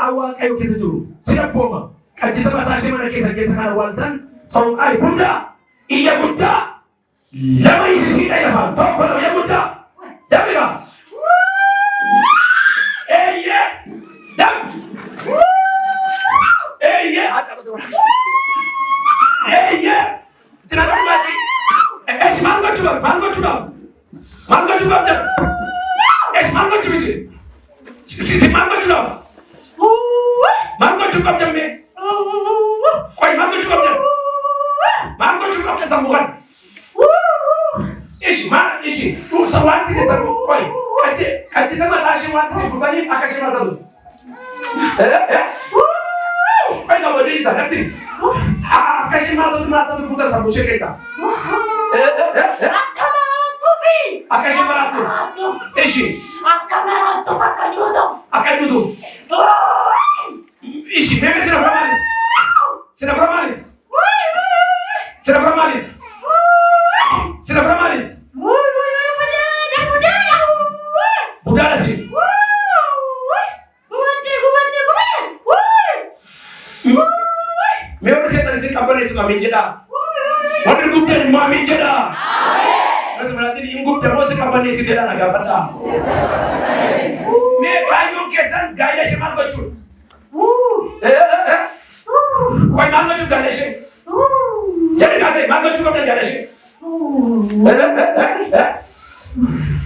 awwa kayo keessa jiru sina booma qalchisa mataa ishee mana keessa kana waltan tawqaa hunda iyya guddaa lama isisiidha lafa tokko lama iyya guddaa dabira dam tinaga mati mango chuba mango chubisi si mango chuba jamme koi mango chuba tambukan ishi tu sawati se tamu koi kaje sama tashi wati se futani akashi matadu koi na bodi ta nakti akashi matadu futa sabu shekesa akashi maratu ishi akajudo ishi bebe sina framalit budala sih memang saya tadi kapan ini suka menjeda waduh gupta mau menjeda berarti ini gupta mau kapan ini sudah naga pada me kayu kesan gaya sih mango cur kau mango cur gaya sih jadi kasih mango cur kapan gaya sih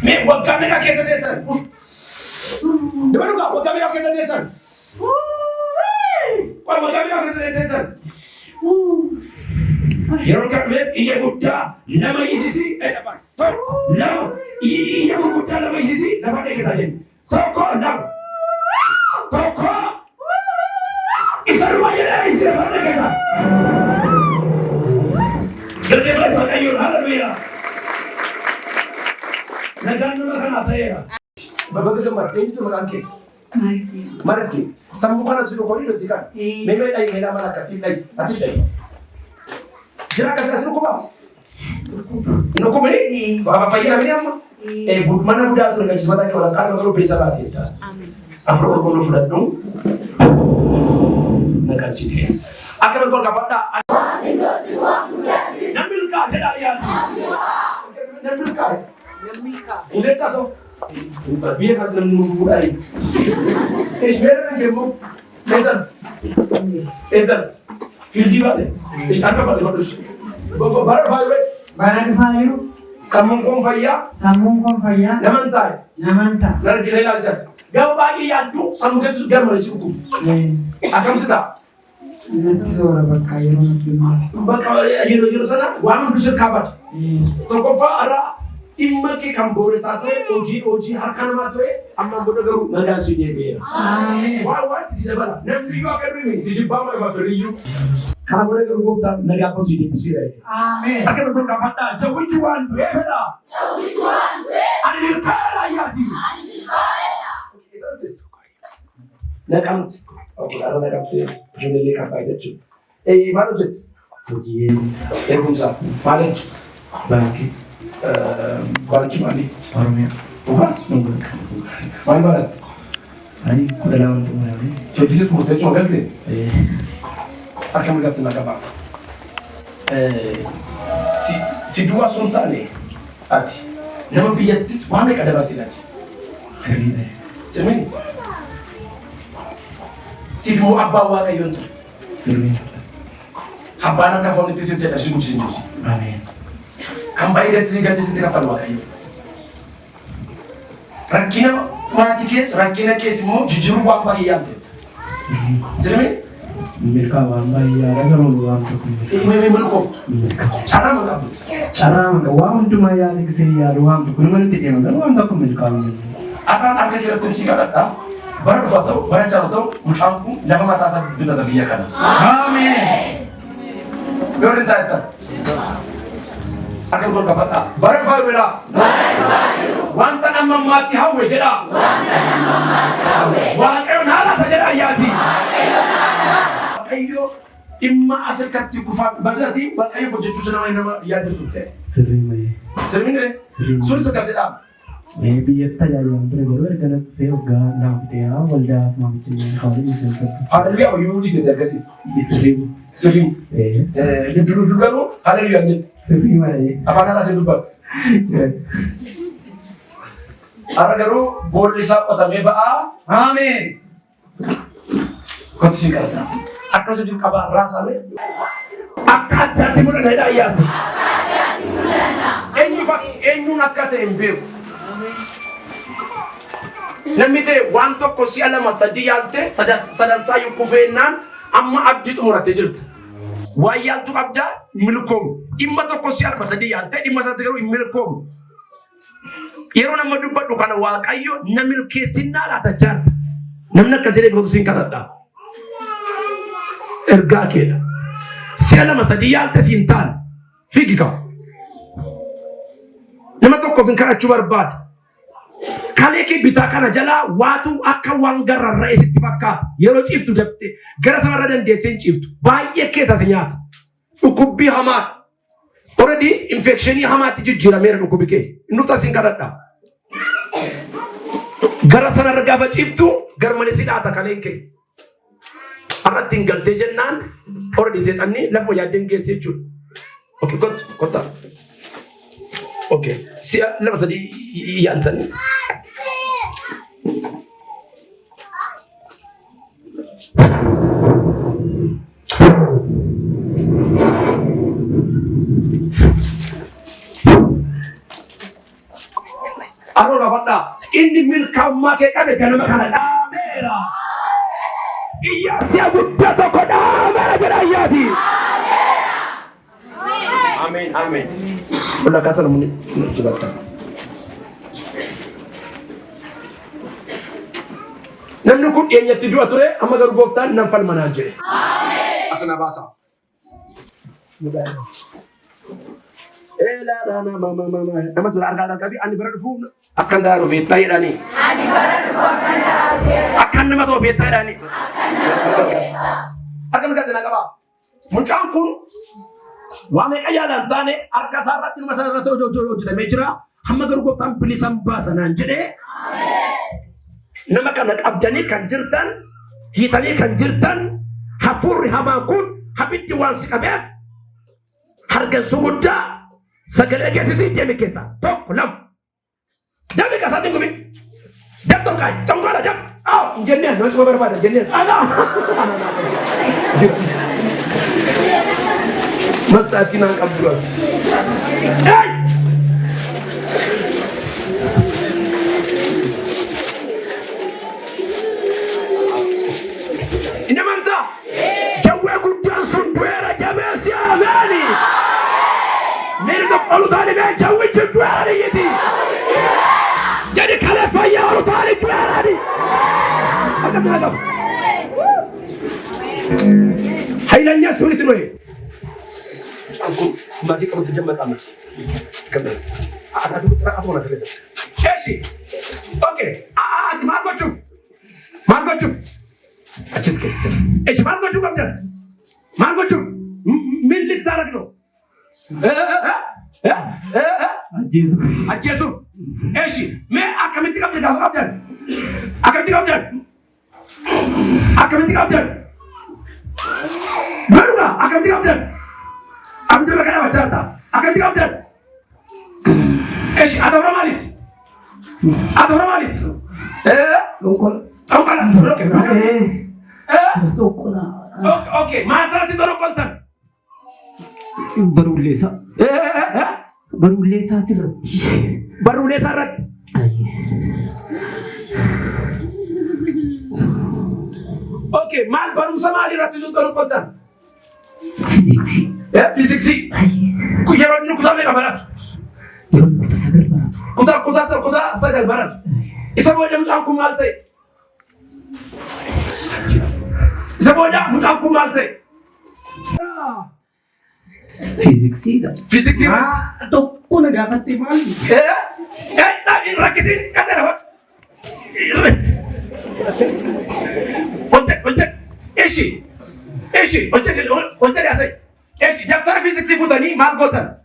me waktu kami nak kesan desan Depan juga, buat kami nak kesan desan. Kau buat kami nak kesan desan. Yang kami iya Buddha, nama isi dapat. Nama iya Buddha nama isi dapat kesan. Toko nama, toko. Isar rumahnya isi dapat kesan. Jadi berapa kayu haleluya. Negara nama saya. Bapak gemar, ini tu merangkik. Marki. Sambukan sudah kau hidup tidak? Memang ayah ini nama nak tidak, tidak. Jangan kasih suruh kau bang. Ino kau beri? Bapak fahir apa ni amma? Mana budak tu nak cerita orang kan kalau beri sahabat kita. Apa kau nak budak tu? Nak kasih dia. Akan berkau dapat tak? Nambil kah ada ayat? Nambil kah? Udah tak tu? Biar kata menunggu budaya. Sebenarnya kamu ezat, fildi bade. Istana bade bagus. Barat fayu. Sambung kong faya. Namantai. Lalu kita lihat jas. Gak bagi yadu, sambung itu sudah mulai hukum. Akam sudah. Bakal jiro sana, wanam dusur kabat. Sokofa ara. Imma ke kambore satu oji harkan matu amma bodo garu nada sunye be amen wa si dabala nem figo ka rimi si jibama ba feriyu kana bodo garu gopta naga ko si di bisira amen akan ko kapata jawijuan be beda ani kala yati nakamt okay ara nakamt jumele ka paida chu maro jet oji kumsa male banki Kualiti mali, orangnya. Bukan? Bukan. Mana? Ani kuda lawan tu mana ni? Jadi tu mesti cuma ganti. Akan berganti nak apa? Si dua sultan ni, ati. Nama biatis, wahai kada basi ati. Semini. Si mu abba wa kayun tu. Semini. Habana kafon itu setiap ada sungguh sungguh. Amin. Kampai gati setiap falwa kayu. Rakina mati kes mo jujur wamba iya tet. Seleme? Mereka wamba iya raga mo wamba ko. Ini melkof. Cara mengabut. Wamba tu maya ni kesi ya wamba ko naman tiyan mo wamba ko melka mo. Apa kira kunci kata? Baru foto, baru cara tu, muncangku, jangan mata saya kita tak biarkan. Amin. Biarin tak atas. Akan berkata, barangkali bila wanta nama mati hawe jeda, walaupun hala saja ayati, ayo imma asal kati kufa, berarti ayo fokus tu nama yadi tu teh. Sering ni, sulit sekali tak. biyyattii ajaa'iban ture garuu erga dhufee waggaa naafitee waldaa maamiltoonni hawaasaa isa Hallelujah wayyuu ni fedha akkasii. Sirrii. Duddu garuu hallelujah jedhu. sirrii malee. Afaan alaas hin dubbatu. Har'a garuu boolli isaa qotamee ba'aa. Ameen. Kooti siin kadhata. Akkasuma jiru qabaa raasamee. Akka addaatti mul'ata jedhaa ayyaati. Eenyuun akka ta'e hin beeku. Namni ta'e waan tokko si'a lama sadii yaalte sadansaa yoo kufeennaan amma abdii xumuratee jirti. Waan yaaltu qabdaa milkoomu. Dhimma tokko si'a lama sadii yaalte dhimma isaatti garuu hin milkoomu. Yeroo nama dubbadhu kana Waaqayyo na milkeessinnaa laata jaarta. Namni akkasii eeggatu siin kadhadhaa. Ergaa keedha. Si'a lama sadii yaalte siin taane fiigi qabu. Nama tokkoof hin kadhachuu barbaada. Kalee kee bitaa kana jalaa waatu akka waan gararra'e sitti fakkaata. Yeroo ciiftu daftee gara sanarra dandeessee hin ciiftu. Baay'ee keessa si nyaata. Dhukkubbii hamaa. Already infekshinii hamaatti jijjiirameera dhukkubbii kee. Inni uftas hin kadhadhaa. Gara sanarra gaafa ciiftu garmalee si dhaata kaleen kee. Har'atti hin galtee jennaan already seexanni lafa yaaddeen geesse jechuudha. Okay, kotta. Okay, si'a lama sadii yaaltanii. Aroora fadhaa inni milkaa'ummaa kee qabe ganama kana dhaameera. Iyyaasiyaa guddaa tokko dhaameera jedha iyyaati. Ameen. Ulla kasa namni jibata. Namni kun dhiyeenyatti du'a ture amma garuu gooftaan nan falmanaa jedhe. Asana baasa. Nama tura argaa qabi ani bara dhufu akkan daaru beektaa jedhanii. Akkan nama ta'u beektaa jedhanii. Akkan gadi na qaba. Mucaan kun waan meeqa yaalan taane harka isaa irratti nama sana irratti hojjetamee jira. Hamma garuu gooftaan bilisan baasanaan jedhee nama kana qabdanii kan jirtan, hiitanii kan jirtan, hafuurri hamaan kun habiddi waan si qabeef hargansuu guddaa sagalee keessisii deeme keessa tokko lama. Dammi kasaatiin gumi. Dab tokko tongola dab. Jenneen nama barbaada jenneen. Mastaatiin aan qabdu as. Inni amantaa jawwee guddaan sun du'eera jabeessi ameeni. Mirga olu taani bee jawwichi du'eera niyyiti. Jadi kalee fayyaa olu taani du'eera ni. Akkasuma qabu. Haylanya sulit nuyi. Aku masih kamu terjemah kami. Kembali. Ada dulu terakhir mana selesai. Kesi. Oke. Marco Cuk. Acis ke. Marco Cuk apa? Marco Cuk. Milik tarak lo. Acis. Esi. Me akan minta kamu dah apa? Akan minta kamu. Barulah akan minta kamu. Abdul Bakar Wajata akan diambil. Ada orang malit. Oke, masalah itu orang kontan. Baru lesa tidur. Baru lesa rat. Oke, mal baru sama ali rat itu orang kontan. Fisik sih. Ku yaron nu kuda mega barat. Kuda sagal barat. Isa boja mucamku malte. Fisik sih. Atau pun agak mati mali. Tapi rakisin kata apa? Ontek. Eshi. Ontek asal. Daftar fisik sih putani mal gotan.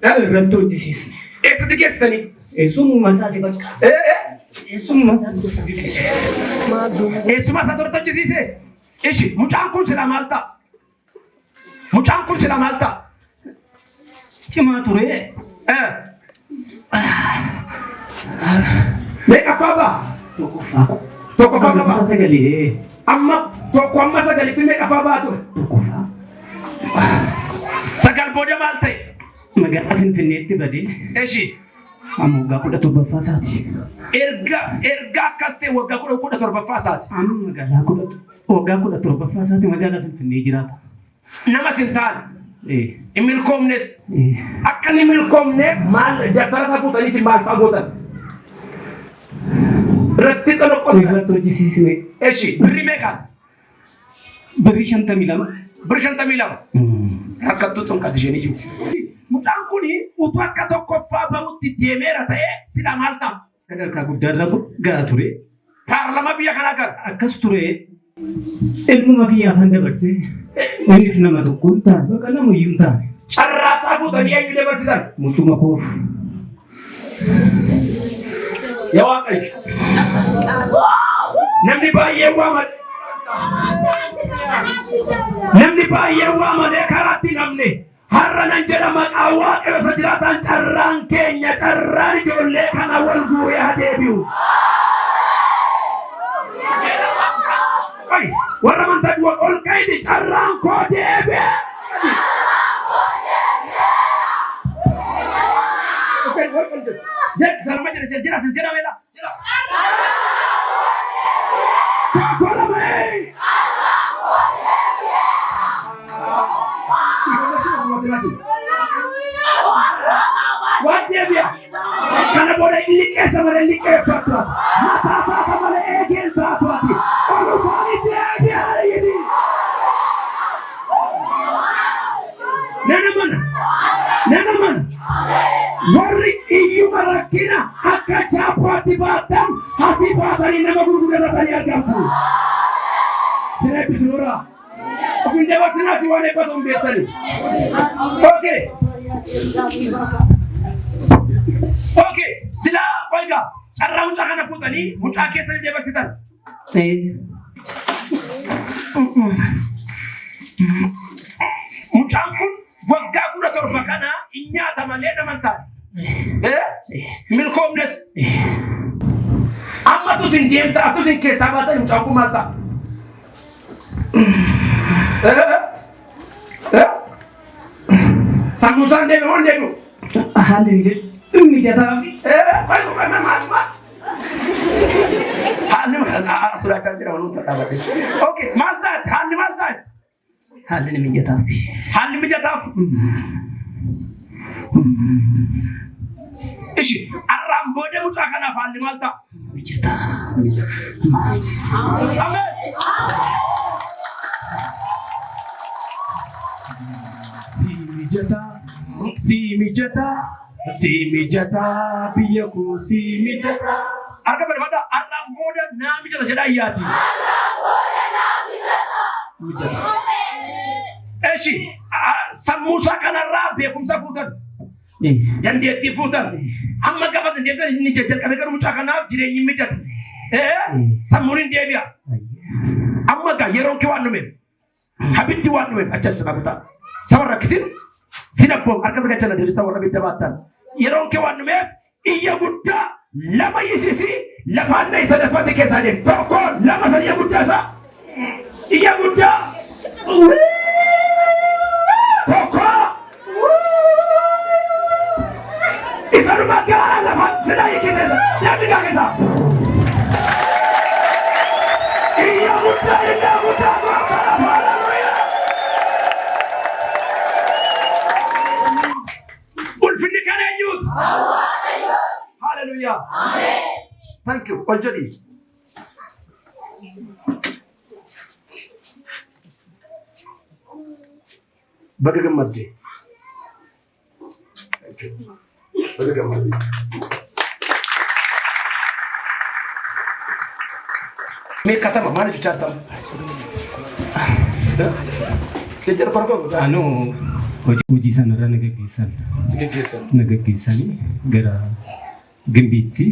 Rentu di sini. Eessatti geessitanii? Eessummaa isaati bakka. Eessummaa isaati. Eessummaa isaa tortochisiisee? Ishi mucaan kun sila maal ta'a? Mucaan kun sila maal ta'a? Cimaa ture. Meeqaffaa ba'a? Tokkoffaa ba'a. Sagalee. Amma sagalitti meeqaffaa ba'a ture? Tokkoffaa. Sagal booda maal ta'e? Magaalaa Finfinneetti badee. Eshi. Amma waggaa 17ffaa isaati. Erga akkas ta'e waggaa 17ffaa isaati. Amma waggaa 17ffaa isaati magaalaa Finfinnee jiraata. Nama sin taane. Hin milkoomnes. Akka inni milkoomneef maal daftara isaa fuutanii si maal fa'aa gootan? Irratti xoloqqoon. Irratti hojjisiisne. Eshi birri meeqaan? Birri 52. Birri 52. Rakkattuu xunqas isheen iyyuu. Mucaan kun utuu akka tokkoffaa bahutti deemeera ta'ee sila maal ta'a? Sadarkaa guddaarra gahaa ture. Paarlama biyya kanaa gara. Akkas ture. Ilmuma biyyaa kan dabarse. Innis nama tokko hin taane bakka nama iyyuu hin taane. Carraasaa fuutanii eenyu dabarsisan? Mucuma koof. Yaa Waaqayyo. Namni baay'een waamalee karaatti namni. Har'a nan jedha maqaa Waaqayyo isa jiraatan carraan keenya carraan ijoollee kana wal guuree haa deebi'u. Warra amantaa du'a ol ka'ini carraan koo deebi'e. Salama jira meela. Waan deebi'a. Kana booda inni keessa malee inni qeeffatu. Mataa isaa malee eegeen taatu ati. Olufaani deebi'a jedhi. Nana mana. Warri iyyuma rakkina akka chaappaatti baatan asii baatanii nama gurgurdatanii argamtu. Siree bisuura. Ofin dabarsinaa si waan eebbatu hin beektani. Okay. Sila wayga carraa mucaa kana fuutanii mucaa keessanii dabarsitan. Mucaan kun waggaa 17 kana hin nyaata malee nama hin taane. Milkoomnes. Amma tusin deemta tusin keessaa baatan mucaan kun maal ta'a? Sammusaan deebi'uun deebi'u. Haalli mijataa fi. Haalli sodaachaa jira waan hundaa dhaabate. Okay, maal taate? Haalli maal taate? Haalli mijataa fi. Haalli mijataa fi. Ishi arraan booda mucaa kanaaf haalli maal ta'a? Mijataa. Ameen. Si mijataa biyya koo si mijataa. Harka barbaada arraan booda naa mijata jedhaa iyyaati. Eshi sammuusaa kanarraa beekumsa fuutan. Dandeettii fuutan. Amma gaafa dandeettan inni jalqabee garuu mucaa kanaaf jireenyi mijata. Sammuun hin deebi'a. Amma gaa yeroon kee waan dhumeef. Habibti waan dhumeef acha sana bitaa. Saba rakkisin sinabboom harka mirga jala deebisa warra bidda baattan. Yeroon kee waan dhumeef iyya guddaa lama yisisi lafaan isa dafate keessaa deemu. Tokko lama san iyya guddaa isaa. Iyya guddaa. Tokko. Isa dhumaa gaara lafaan sinaa hiikiteessa. Namni gaafisa. Iyya guddaa iyya guddaa goota lafaa. Ulfinni kana eenyuuti? Hallelujah. Amen. Thank you. Oljadi. Baga gammadde. Thank you. Baga gammadde. Me katama mana cucatam. Kejar korko. Anu hojii sanarra nagaggeessanii gara Gimbiitti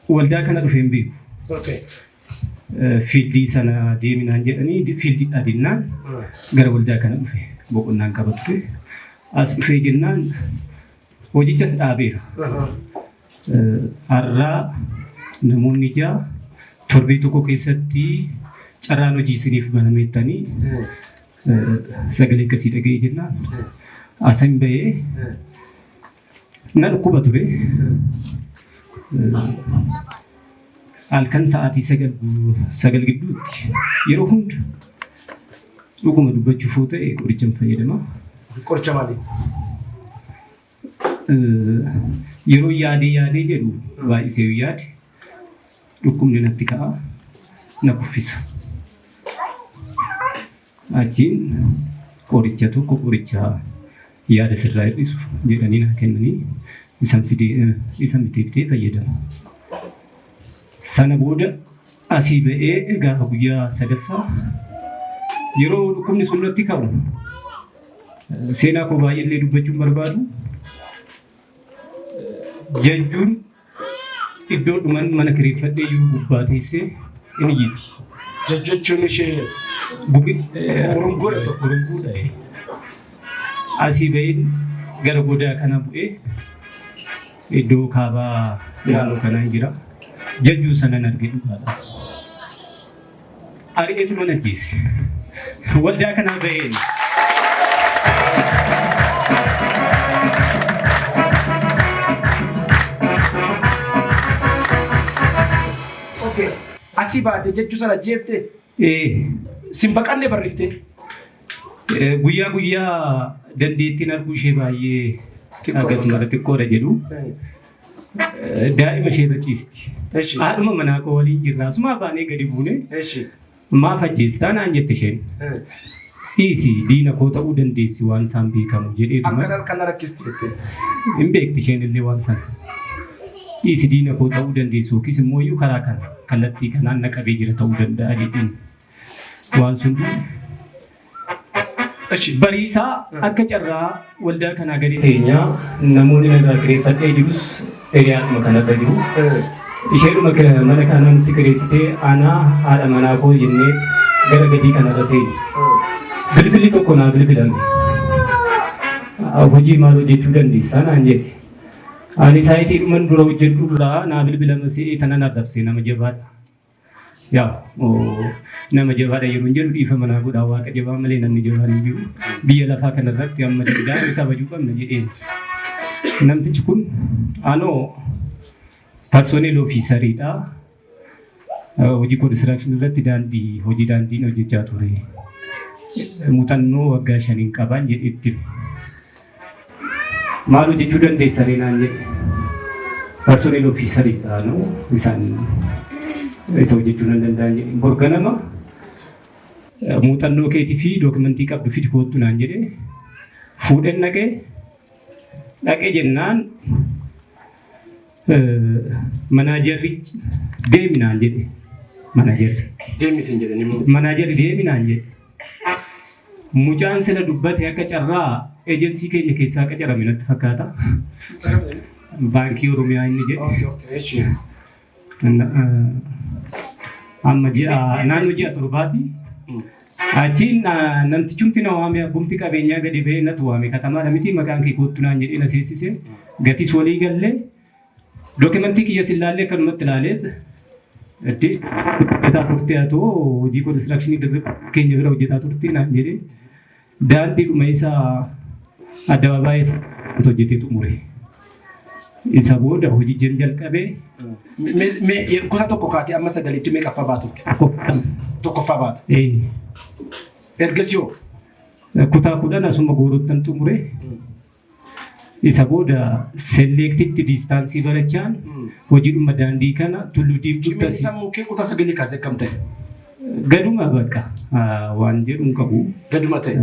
waldaa kana dhufeen beeku. Fiildii sana deeminaan jedhanii fiildii adinnaan gara waldaa kana dhufe boqonnaan qabatu as dhufee jennaan hojicha dhaabeera. Har'aa namoonni ijaa torbee tokko keessatti carraan hojii isiniif banameettanii sagalee akkasii dhaga'ee jennaan asan bahee na dhukkuba ture. Halkan sa'aatii 9 gidduutti yeroo hunda dhuguma dubbachuuf yoo ta'e qoricha fayyadama. Qoricha maali? Yeroo yaadee jedhu baay'isee yaade dhukkubni natti ka'a na kuffisa. Achiin qoricha yaada sirraa hir'isu jedhanii na kennanii isan bitee fayyadama. Sana booda asii ba'ee gaafa guyyaa sadaffaa yeroo dhukkubni sun natti ka'u seenaa koo baay'ee dubbachuun barbaadu jajjuun iddoo dhuman mana kireeffadhee jiru gubbaa teessee inni jiiti. Jajjachuun ishee urunguudha. Asii ba'ee gara godaa kana bu'ee iddoo kaabaa naannoo kanaan jira. Jajjuu sanan argee dhugaadha. Ari'eetu mana geesse. Waldaa kanaa ba'een. Asii baatee jajjuu sana jeeftee sin baqannee barreeftee. Guyyaa dandeettiin arguu ishee baay'ee akkasuma xiqqoodha jedhu. Daa'ima ishee irra ciisti. Haadhuma manaa koo waliin jirra. Asuma baanee gadi buune maaf ajjeestaa naan jette isheen. Dhiisi diina koo ta'uu dandeessi waan isaan beekamu jedheetuma. Akka kana rakkisti jettee. Hin beekti isheen illee waan sana. Dhiisi diina koo ta'uu dandeessu yookiis immoo iyyuu karaa kana kallattii kanaan na qabee jira ta'uu danda'a jedheen. Waan sun bariisaa akka carraa waldaa kanaa gadi teenyaa namoonni irraa kireeffadhee jirus hiriyaatuma kanarra jiru. Isheedhuma mana kana nutti kireessitee aanaa haadha manaa koo jennee gara gadii kanarra teenya. Bilbilli tokko naa bilbilame. Hojii maal hojjechuu dandeessaa naan jette. Ani saayitii dhuman dura hojjedhu irraa naa bilbilama se'ee tanan arrabsee nama jabaadha. Nama jabaadha yeroo hin jedhu dhiifama naa godhaa waaqa jabaa malee namni jabaan hin jiru. Biyya lafaa kanarratti amma danda'a kabajuu qabna jedheen. Namtichi kun anoo personal officeridha. Hojii construction irratti hojii daandiin hojjechaa ture. Muuxannoo waggaa 5 qaban jedhetti. Maal hojjechuu dandeessanii naan jedhe. Personal officeridha isaan isa hojjechuu nan danda'an jedhe. Borganama muuxannoo keetii fi dookumentii qabdu fidi koottu naan jedhe. Fuudheen dhaqee jennaan manaajarri deeminaan jedhe. Manaajarri deeminaan jedhe. Mucaan sila dubbate akka carraa eejensii keenya keessaa qacarame natti fakkaata. Baankii Oromiyaa inni jedhe. Amma naannoo ji'a torbaati. Achiin namtichumti na waame abbumti qabeenyaa gadi ba'ee natu waame katamaadha miti maqaan kee koottu naan jedhee na seensise gatis walii gallee dookumentii kiyya sillaallee kanumatti ilaaleet hojjetaa turte atoo hojii konistirakshinii keenya bira hojjetaa turte naan jedhee daandii dhuma isaa addabaabaayee hojjetee xumure. Isa booda hojii jalqabee. Kutaa tokko kaatee amma 9 meeqaffaa baatutti? Tokkoffaa baata. Ergasiyoo? Kutaa 10 asuma goorottan xumure. Isa booda selected distance barachaan hojiidhuma daandii kana tulluu diimtuutti. Sammuu kee kutaa 9 kaasee akkam ta'e? Gaduma bakka waan jedhuun qabu. Gaduma ta'e.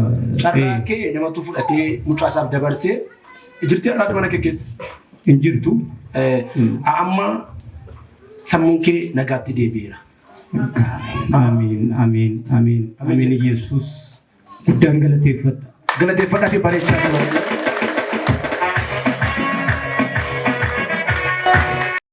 Carraa kee namatu fudhatee mucaasaaf dabarsee jirti haadha mana kee keessa? Hin jirtu. Amma sammuun kee nagaatti deebi'eera. Amiin Yesuus guddaan galateeffadha. galateeffadhaa fi bareechaa ta'u.